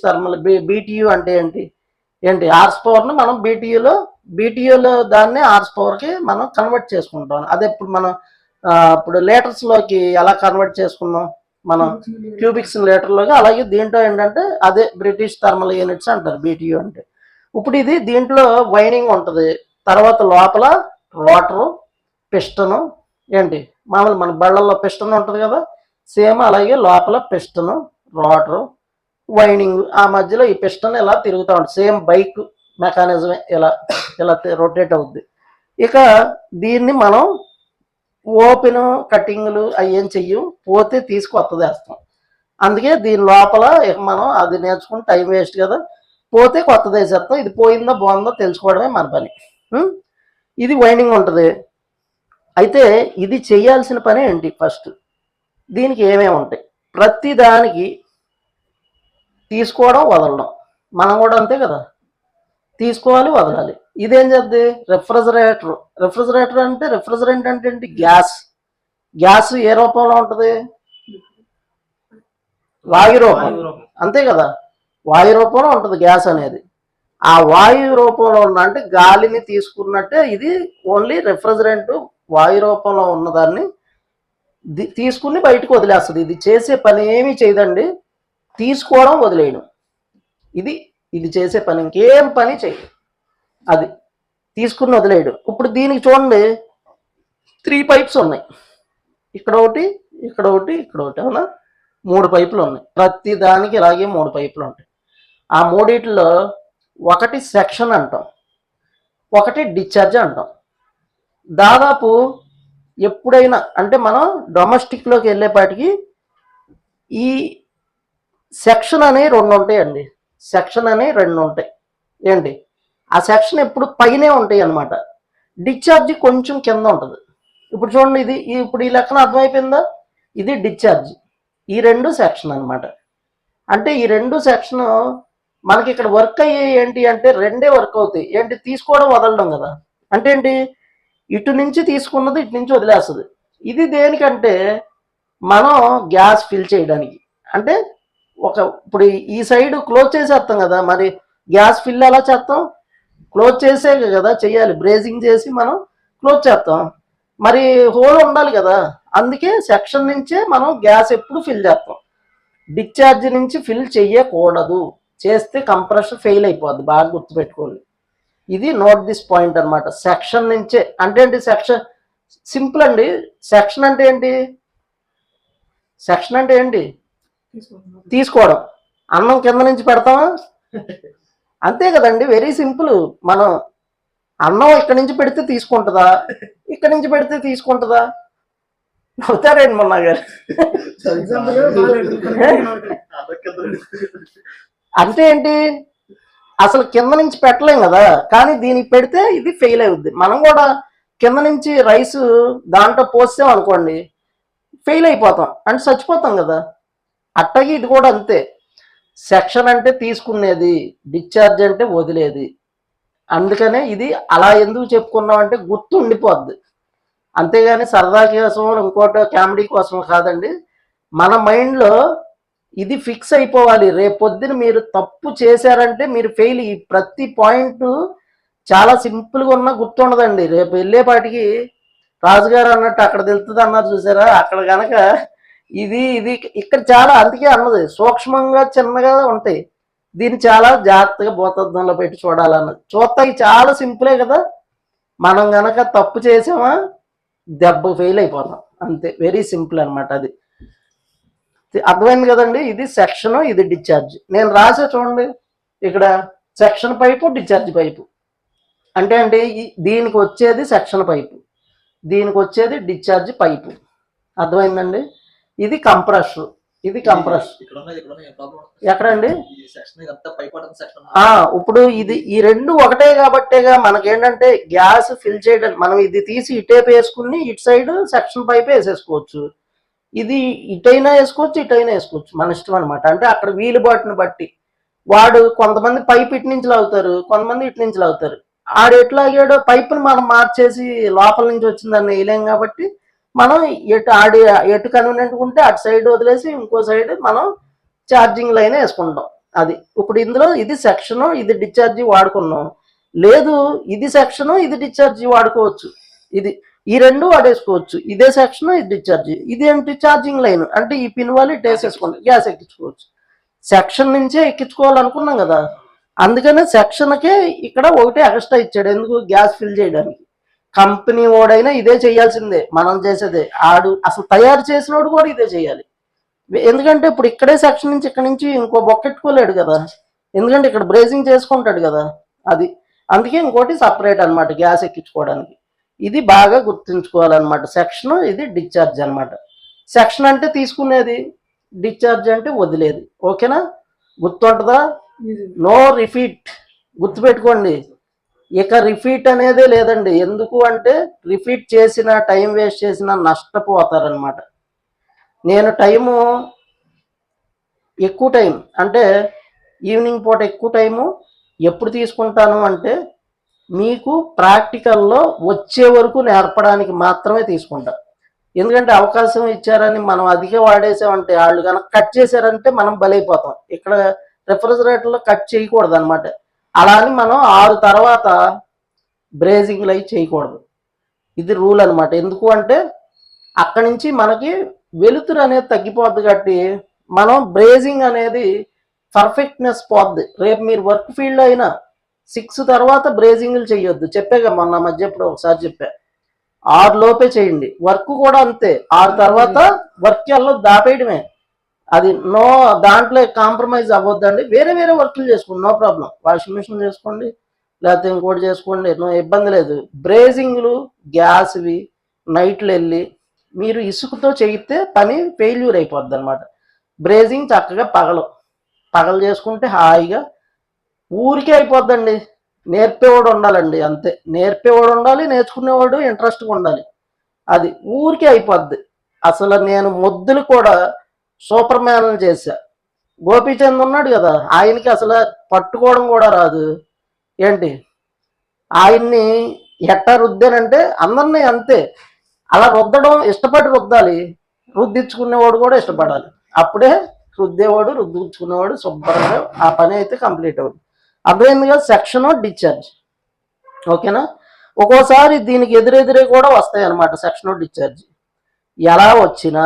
Thermal BTU అంటే ఏంటి ఏంటి హార్స్ పవర్ను మనం బీటీయూలో దాన్ని హార్స్ పవర్కి మనం కన్వర్ట్ చేసుకుంటాం. అదే ఇప్పుడు మనం ఇప్పుడు లీటర్స్లోకి ఎలా కన్వర్ట్ చేసుకున్నాం మనం క్యూబిక్స్ లీటర్లోకి, అలాగే దీంట్లో ఏంటంటే అదే బ్రిటిష్ థర్మల్ యూనిట్స్ అంటారు బీటీయూ అంటే. ఇప్పుడు ఇది దీంట్లో వైనింగ్ ఉంటుంది, తర్వాత లోపల రోటరు, పిస్టను, ఏంటి మామూలు మన బళ్ళల్లో పిస్టన్ ఉంటుంది కదా, సేమ్ అలాగే లోపల పిస్టను, రోటరు, వైండింగ్, ఆ మధ్యలో ఈ పిస్టన్ ఇలా తిరుగుతూ ఉంటుంది. సేమ్ బైక్ మెకానిజమే ఇలా ఇలా రొటేట్ అవుద్ది. ఇక దీన్ని మనం ఓపెన్ కటింగ్లు అవి ఏం చెయ్యం, పోతే తీసుకొత్తది వేస్తాం. అందుకే దీని లోపల ఇక మనం అది నేర్చుకుని టైం వేస్ట్ కదా, పోతే కొత్తది వేసేస్తాం. ఇది పోయిందో బాగుందో తెలుసుకోవడమే మన పని. ఇది వైండింగ్ ఉంటుంది. అయితే ఇది చేయాల్సిన పని ఏంటి, ఫస్ట్ దీనికి ఏమేమి ఉంటాయి, ప్రతి దానికి తీసుకోవడం వదలడం. మనం కూడా అంతే కదా, తీసుకోవాలి వదలాలి. ఇదేం చేద్ది, రెఫ్రిజరేటర్ అంటే రెఫ్రిజరెంట్ అంటే ఏంటి, గ్యాస్ ఏ రూపంలో ఉంటుంది, వాయు రూపం, అంతే కదా, వాయు రూపంలో ఉంటుంది గ్యాస్ అనేది. ఆ వాయు రూపంలో ఉన్న అంటే గాలిని తీసుకున్నట్టే ఇది ఓన్లీ రెఫ్రిజరెంట్ వాయు రూపంలో ఉన్నదాన్ని తీసుకుని బయటకు వదిలేస్తుంది. ఇది చేసే పని ఏమీ చేయదండి, తీసుకోవడం వదిలేయడం. ఇది చేసే పని, ఇంకేం పని చేయదు, అది తీసుకుని వదిలేయడం. ఇప్పుడు దీనికి చూడండి 3 పైప్స్ ఉన్నాయి, ఇక్కడ ఒకటి, ఇక్కడ ఒకటి, ఇక్కడ ఒకటి, అవునా, 3 పైపులు ఉన్నాయి. ప్రతి దానికి ఇలాగే 3 పైపులు ఉంటాయి. ఆ మూడిట్లో ఒకటి సెక్షన్ అంటాం, ఒకటి డిశ్చార్జ్ అంటాం. దాదాపు ఎప్పుడైనా అంటే మనం డొమెస్టిక్లోకి వెళ్ళేపాటికి ఈ సెక్షన్ అనే 2 ఉంటాయండి, సెక్షన్ అనే 2 ఉంటాయి. ఏంటి ఆ సెక్షన్ ఎప్పుడు పైనే ఉంటాయి అన్నమాట, డిశ్చార్జ్ కొంచెం కింద ఉంటుంది. ఇప్పుడు చూడండి, ఇప్పుడు ఈ లెక్కన అర్థమైపోయిందా, ఇది డిశ్చార్జ్, ఈ 2 సెక్షన్ అనమాట. అంటే ఈ 2 సెక్షన్ మనకి ఇక్కడ వర్క్ అయ్యే ఏంటి అంటే 2 వర్క్ అవుతాయి. ఏంటి, తీసుకోవడం వదలడం కదా. అంటే ఏంటి, ఇటు నుంచి తీసుకున్నది ఇటు నుంచి వదిలేస్తుంది. ఇది దేనికంటే మనం గ్యాస్ ఫిల్ చేయడానికి. అంటే ఇప్పుడు ఈ సైడ్ క్లోజ్ చేసేస్తాం కదా, మరి గ్యాస్ ఫిల్ ఎలా చేస్తాం, క్లోజ్ చేసే కదా చెయ్యాలి, బ్రేజింగ్ చేసి మనం క్లోజ్ చేస్తాం. మరి హోల్ ఉండాలి కదా, అందుకే సెక్షన్ నుంచే మనం గ్యాస్ ఎప్పుడు ఫిల్ చేస్తాం. డిశ్చార్జ్ నుంచి ఫిల్ చెయ్యకూడదు, చేస్తే కంప్రెషన్ ఫెయిల్ అయిపోద్ది, బాగా గుర్తుపెట్టుకోండి. ఇది నోట్ దిస్ పాయింట్ అనమాట. సెక్షన్ నుంచే అంటే ఏంటి, సెక్షన్ సింపుల్ అండి. సెక్షన్ అంటే ఏంటి, సెక్షన్ అంటే ఏంటి, తీసుకోవడం. అన్నం కింద నుంచి పెడతామా, అంతే కదండి, వెరీ సింపుల్. మనం అన్నం ఇక్కడి నుంచి పెడితే తీసుకుంటుందా, ఇక్కడి నుంచి పెడితే తీసుకుంటుందా, నవ్వుతారండి మొన్న గారు. అంటే ఏంటి, అసలు కింద నుంచి పెట్టలేం కదా, కానీ దీనికి పెడితే ఇది ఫెయిల్ అవుద్ది. మనం కూడా కింద నుంచి రైస్ దాంట్లో పోసాం అనుకోండి, ఫెయిల్ అయిపోతాం, అంటే చచ్చిపోతాం కదా. అట్టగి ఇది కూడా అంతే. సెక్షన్ అంటే తీసుకునేది, డిశ్చార్జ్ అంటే వదిలేది. అందుకనే ఇది అలా ఎందుకు చెప్పుకున్నాం అంటే గుర్తు ఉండిపోద్ది, అంతేగాని సరదా కోసం ఇంకోటి కామెడీ కోసం కాదండి. మన మైండ్లో ఇది ఫిక్స్ అయిపోవాలి. రేపొద్దున మీరు తప్పు చేశారంటే మీరు ఫెయిల్. ఈ ప్రతి పాయింట్ చాలా సింపుల్గా ఉన్నా గుర్తుండదండి. రేపు వెళ్ళేపాటికి రాజుగారు అన్నట్టు అక్కడ తెలుస్తుంది అన్నారు చూసారా, అక్కడ కనుక ఇది ఇక్కడ చాలా, అందుకే అన్నది సూక్ష్మంగా చిన్నగా ఉంటాయి. దీన్ని చాలా జాగ్రత్తగా భూతద్దంలో పెట్టి చూడాలన్నది. చూస్తాయి చాలా సింపులే కదా, మనం గనక తప్పు చేసామా దెబ్బ ఫెయిల్ అయిపోతాం, అంతే. వెరీ సింపుల్ అనమాట. అది అర్థమైంది కదండి. ఇది సెక్షన్, ఇది డిశ్చార్జ్. నేను రాసా చూడండి, ఇక్కడ సెక్షన్ పైపు, డిశ్చార్జ్ పైపు. అంటే దీనికి వచ్చేది సెక్షన్ పైపు, దీనికి వచ్చేది డిశ్చార్జ్ పైపు. అర్థమైందండి. ఇది కంప్రెషర్, ఇది కంప్రెషర్. ఎక్కడండి, ఇప్పుడు ఈ 2 ఒకటే కాబట్టేగా మనకేంటంటే గ్యాస్ ఫిల్ చేయడం. మనం ఇది తీసి ఇటేపు వేసుకుని ఇటు సైడ్ సెక్షన్ పైపు వేసేసుకోవచ్చు. ఇది ఇటైనా వేసుకోవచ్చు, ఇటైనా వేసుకోవచ్చు, మన ఇష్టం అనమాట. అంటే అక్కడ వీలుబాటుని బట్టి వాడు కొంతమంది పైప్ ఇటు నుంచి లాగుతారు, కొంతమంది ఇటు నుంచి లాగుతారు. ఆడు ఎట్లా లాగాడో పైపుని మనం మార్చేసి లోపల నుంచి వచ్చిందని వేయలేం కాబట్టి మనం ఎటు కన్వీనియంట్ ఉంటే అటు సైడ్ వదిలేసి ఇంకో సైడ్ మనం ఛార్జింగ్ లైన్ వేసుకుంటాం. అది ఇప్పుడు ఇందులో ఇది సెక్షన్, ఇది డిశ్చార్జి వాడుకున్నాం. లేదు ఇది సెక్షన్, ఇది డిశ్చార్జి వాడుకోవచ్చు. ఇది ఈ రెండు వాడేసుకోవచ్చు. ఇదే సెక్షన్, ఇది డిశ్చార్జి. ఇది ఏంటి ఛార్జింగ్ లైన్ అంటే ఈ పిన్ వాళ్ళు వేసేసుకోండి, గ్యాస్ ఎక్కించుకోవచ్చు. సెక్షన్ నుంచే ఎక్కించుకోవాలనుకున్నాం కదా, అందుకనే సెక్షన్కే ఇక్కడ ఒకటి ఎక్స్ట్రా ఇచ్చాడు. ఎందుకు? గ్యాస్ ఫిల్ చేయడానికి. కంపెనీ ఓడైనా ఇదే చేయాల్సిందే, మనం చేసేదే. ఆడు అసలు తయారు చేసినోడు కూడా ఇదే చేయాలి. ఎందుకంటే ఇప్పుడు ఇక్కడే సెక్షన్ నుంచి ఇక్కడ నుంచి ఇంకో బొక్కెట్టుకోలేడు కదా, ఎందుకంటే ఇక్కడ బ్రేజింగ్ చేసుకుంటాడు కదా. అది అందుకే ఇంకోటి సపరేట్ అనమాట గ్యాస్ ఎక్కించుకోవడానికి. ఇది బాగా గుర్తుంచుకోవాలన్నమాట. సెక్షన్, ఇది డిశ్చార్జ్ అనమాట. సెక్షన్ అంటే తీసుకునేది, డిశ్చార్జ్ అంటే వదిలేది. ఓకేనా? గుర్తుంటుందా? నో రిపీట్, గుర్తుపెట్టుకోండి. ఇక రిపీట్ అనేదే లేదండి. ఎందుకు అంటే రిపీట్ చేసిన, టైం వేస్ట్ చేసిన నష్టపోతారనమాట. నేను టైము ఎక్కువ టైం అంటే ఈవినింగ్ పూట ఎక్కువ టైము ఎప్పుడు తీసుకుంటాను అంటే మీకు ప్రాక్టికల్లో వచ్చే వరకు నేర్పడానికి మాత్రమే తీసుకుంటా. ఎందుకంటే అవకాశం ఇచ్చారని మనం అధిక వాడేసామంటే, వాళ్ళు కనుక కట్ చేశారంటే మనం బలైపోతాం. ఇక్కడ రెఫ్రిజిరేటర్లో కట్ చేయకూడదు అనమాట. అలా అని మనం 6 తర్వాత బ్రేజింగ్లు అవి చేయకూడదు. ఇది రూల్ అనమాట. ఎందుకు అంటే అక్కడి నుంచి మనకి వెలుతురు అనేది తగ్గిపోద్ది కాబట్టి మనం బ్రేజింగ్ అనేది పర్ఫెక్ట్నెస్ పోద్ది. రేపు మీరు వర్క్ ఫీల్డ్ అయినా 6 తర్వాత బ్రేజింగ్లు చేయొద్దు. చెప్పాగా మొన్న మధ్య ఎప్పుడు ఒకసారి చెప్పా. 6 లోపే చేయండి. వర్క్ కూడా అంతే, 6 తర్వాత వర్క్ ఎల్లో దాపేయడమే. అది నో, దాంట్లో కాంప్రమైజ్ అవ్వద్దండి. వేరే వేరే వర్క్లు చేసుకోండి, నో ప్రాబ్లం. వాషింగ్ మిషన్ చేసుకోండి, లేకపోతే ఇంకోటి చేసుకోండి, నో ఇబ్బంది లేదు. బ్రేజింగ్లు గ్యాస్వి నైట్లు వెళ్ళి మీరు ఇసుకతో చేయితే పని ఫెయిల్యూర్ అయిపోద్ది అనమాట. బ్రేజింగ్ చక్కగా పగలు చేసుకుంటే హాయిగా ఊరికే అయిపోద్దండి. నేర్పేవాడు ఉండాలండి, అంతే. నేర్పేవాడు ఉండాలి, నేర్చుకునేవాడు ఇంట్రెస్ట్గా ఉండాలి. అది ఊరికే అయిపోద్ది. అసలు నేను మొద్దులు కూడా సూపర్ మ్యాన్లు చేశా. గోపీచంద్ ఉన్నాడు కదా, ఆయనకి అసలు పట్టుకోవడం కూడా రాదు. ఏంటి ఆయన్ని ఎట్టా రుద్దానంటే అందరినీ అంతే. అలా రుద్దడం ఇష్టపడి రుద్దాలి, రుద్దించుకునేవాడు కూడా ఇష్టపడాలి. అప్పుడే రుద్దేవాడు, రుద్దించుకునేవాడు శుభ్రంగా ఆ పని అయితే కంప్లీట్ అవుతుంది. అర్థమైంది కదా? Section, discharge. ఓకేనా? ఒక్కోసారి దీనికి ఎదురెదురే కూడా వస్తాయి అన్నమాట సెక్షన్, డిశ్చార్జ్. ఎలా వచ్చినా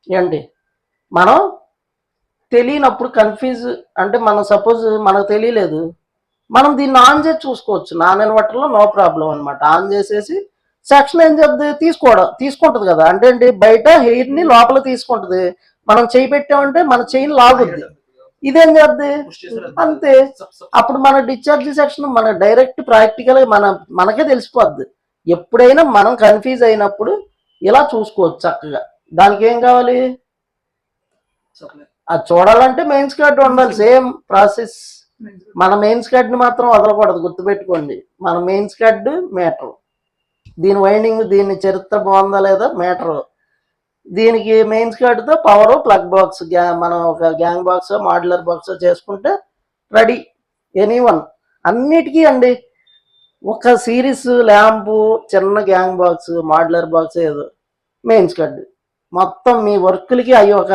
ఏంటి మనం తెలియనప్పుడు కన్ఫ్యూజ్ అంటే, మనం సపోజ్ మనకు తెలియలేదు, మనం దీన్ని ఆన్ చేసి చూసుకోవచ్చు. నాన్ ఇన్వర్టర్లో నో ప్రాబ్లం అనమాట. ఆన్ చేసేసి సెక్షన్ ఏం చేద్ది, తీసుకుంటుంది కదా. అంటే ఏంటి, బయట హెయిర్ని లోపల తీసుకుంటుంది. మనం చేయి పెట్టామంటే మన చేయిని లాగుద్ది. ఇదేం చేద్ది, అంతే. అప్పుడు మన డిశ్చార్జ్ సెక్షన్ మన డైరెక్ట్ ప్రాక్టికల్ మనకే తెలిసిపోద్ది. ఎప్పుడైనా మనం కన్ఫ్యూజ్ అయినప్పుడు ఇలా చూసుకోవచ్చు చక్కగా. దానికి ఏం కావాలి, అది చూడాలంటే మెయిన్స్ కార్డు ఉండాలి. Same process. మన మెయిన్స్ కార్డుని మాత్రం వదలకూడదు, గుర్తుపెట్టుకోండి. మన మెయిన్స్ కార్డు మీటర్, దీని వైండింగ్, దీని చరిత్ర బాగుందా లేదా మీటరు, దీనికి మెయిన్స్ కార్డుతో పవర్, ప్లగ్ బాక్స్, మనం ఒక గ్యాంగ్ బాక్స్, మాడ్యులర్ బాక్స్ చేసుకుంటే రెడీ. ఎనీవన్ అన్నిటికీ అండి. ఒక సిరీస్ ల్యాంపు, చిన్న గ్యాంగ్ బాక్స్, మాడ్యులర్ బాక్స్, ఏదో మెయిన్స్ కార్డు, మొత్తం మీ వర్కులకి అవి ఒక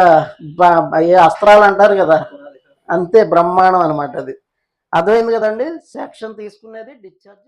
అయ్యే అస్త్రాలు అంటారు కదా, అంతే. బ్రహ్మాండం అనమాట అది. అర్థమైంది కదండి? సెక్షన్ తీసుకునేది, డిశ్చార్జ్.